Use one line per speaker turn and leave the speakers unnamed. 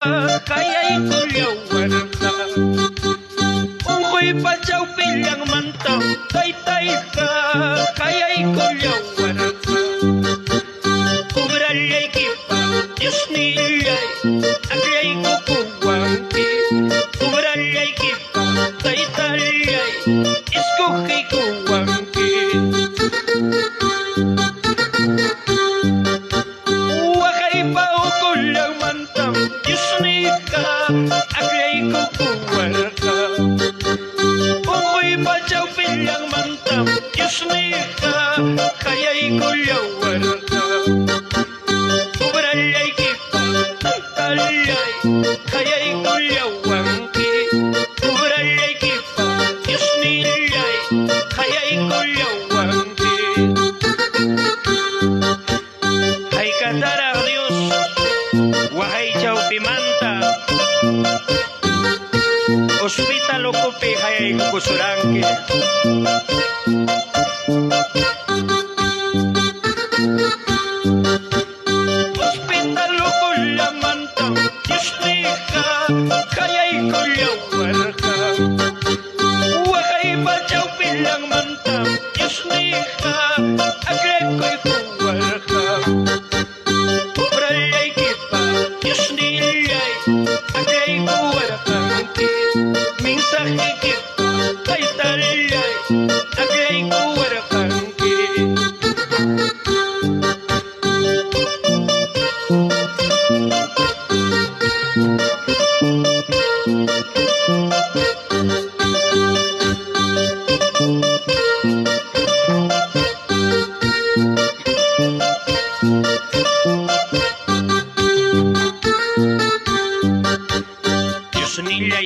kaya'y kulyawan ka. Ungkoy pachaw pilyang mantang, tay-tay ka, kaya'y kulyawan ka. Umralya'y kipa, Diyos nila'y, agla'y kukuwang ki. Umralya'y kipa, tay-talya'y, iskukay kuwang ki. Wakay pa ukol lang mantang, Diyos ni ka, agla'y kukuwang ka. Ungkoy pachaw pilyang mantang, Diyos ni ka, kaya'y kulyawan ka. Umralya'y kipa, tay-talya'y, kaya'y kulyawang ki. Umralya'y kipa, Diyos nila'y, kaya'y kulyawang ki. Hay kadarang Diyos, wahay chaw pimanta. Hospital okupi hayay kukusurangki. Hospital okulamantang, Diyos ni ka, kaya'y kulyawan ka. Wakay pachaw pilang mantang, Diyos ni ka, agla'y ko'y kuwal ka. Umralya'y kipa, Diyos nila'y, agla'y kuwal ka. Minsan kikipa, tay-talya'y, agla'y kuwal ka. Diyos nila'y